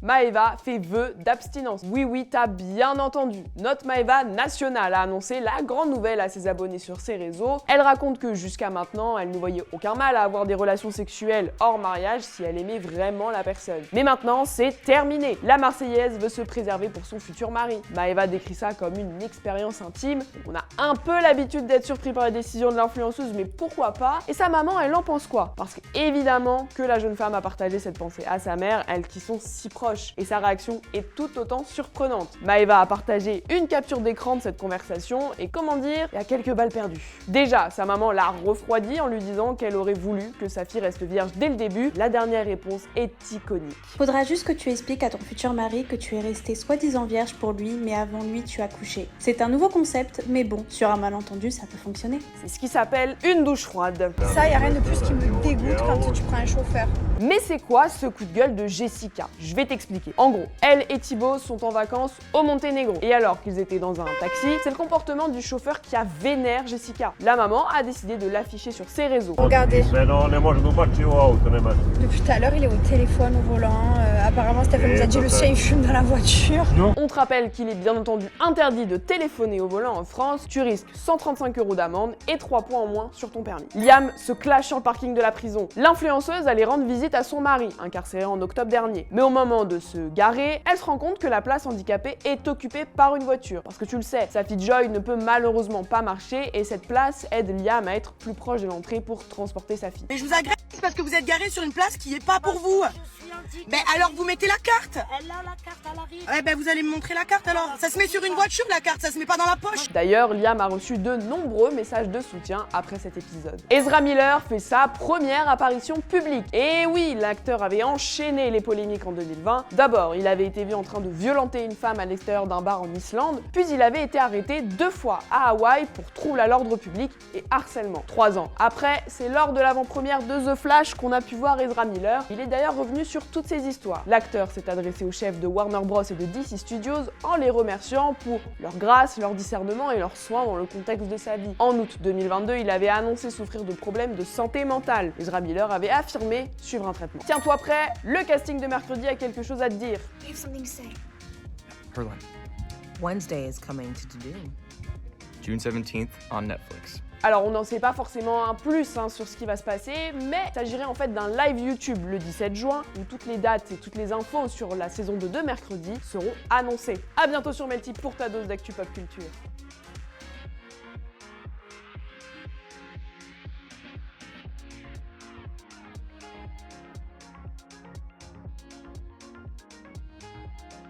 Maeva fait vœu d'abstinence. Oui, t'as bien entendu. Notre Maeva nationale a annoncé la grande nouvelle à ses abonnés sur ses réseaux. Elle raconte que jusqu'à maintenant, elle ne voyait aucun mal à avoir des relations sexuelles hors mariage si elle aimait vraiment la personne. Mais maintenant, c'est terminé. La Marseillaise veut se préserver pour son futur mari. Maeva décrit ça comme une expérience intime. On a un peu l'habitude d'être surpris par les décisions de l'influenceuse, mais pourquoi pas? Et sa maman, elle en pense quoi? Parce qu'évidemment que la jeune femme a partagé cette pensée à sa mère, elles qui sont si proches. Et sa réaction est tout autant surprenante. Maeva a partagé une capture d'écran de cette conversation et comment dire, il y a quelques balles perdues. Déjà, sa maman l'a refroidi en lui disant qu'elle aurait voulu que sa fille reste vierge dès le début. La dernière réponse est iconique. Faudra juste que tu expliques à ton futur mari que tu es restée soi-disant vierge pour lui, mais avant lui tu as couché. C'est un nouveau concept, mais bon, sur un malentendu ça peut fonctionner. C'est ce qui s'appelle une douche froide. Ça, y a rien de plus qui me dégoûte quand tu prends un chauffeur. Mais c'est quoi ce coup de gueule de Jessica? Je vais t'expliquer. En gros, elle et Thibaut sont en vacances au Monténégro. Et alors qu'ils étaient dans un taxi, c'est le comportement du chauffeur qui a vénère Jessica. La maman a décidé de l'afficher sur ses réseaux. Regardez. Depuis tout à l'heure, il est au téléphone, au volant. Apparemment, Stéphane nous a dit le sien, il fume dans la voiture. On te rappelle qu'il est bien entendu interdit de téléphoner au volant en France. Tu risques 135 € d'amende et 3 points en moins sur ton permis. Liam se clash sur le parking de la prison. L'influenceuse allait rendre visite à son mari, incarcéré en octobre dernier. Mais au moment de se garer, elle se rend compte que la place handicapée est occupée par une voiture. Parce que tu le sais, sa fille Joy ne peut malheureusement pas marcher et cette place aide Liam à être plus proche de l'entrée pour transporter sa fille. Mais je vous agresse parce que vous êtes garé sur une place qui est pas pour vous. Mais alors vous mettez la carte. Elle a la carte, elle arrive. Ouais, ben vous allez me montrer la carte alors. Ça se met sur une voiture la carte, ça se met pas dans la poche. D'ailleurs, Liam a reçu de nombreux messages de soutien après cet épisode. Ezra Miller fait sa première apparition publique. Et oui, l'acteur avait enchaîné les polémiques en 2020. D'abord, il avait été vu en train de violenter une femme à l'extérieur d'un bar en Islande, puis il avait été arrêté 2 fois à Hawaï pour trouble à l'ordre public et harcèlement. 3 ans après, c'est lors de l'avant-première de The Flash qu'on a pu voir Ezra Miller. Il est d'ailleurs revenu sur toutes ces histoires. L'acteur s'est adressé aux chefs de Warner Bros et de DC Studios en les remerciant pour leur grâce, leur discernement et leurs soins dans le contexte de sa vie. En août 2022, il avait annoncé souffrir de problèmes de santé mentale. Ezra Miller avait affirmé suivre un traitement. Tiens-toi prêt, le casting de mercredi a quelque chose à te dire. I have something to say. Herlin. Wednesday is coming to Doom. June 17th on Netflix. Alors on n'en sait pas forcément un plus sur ce qui va se passer, mais il s'agirait en fait d'un live YouTube le 17 juin où toutes les dates et toutes les infos sur la saison 2 de mercredi seront annoncées. A bientôt sur Melty pour ta dose d'actu pop culture.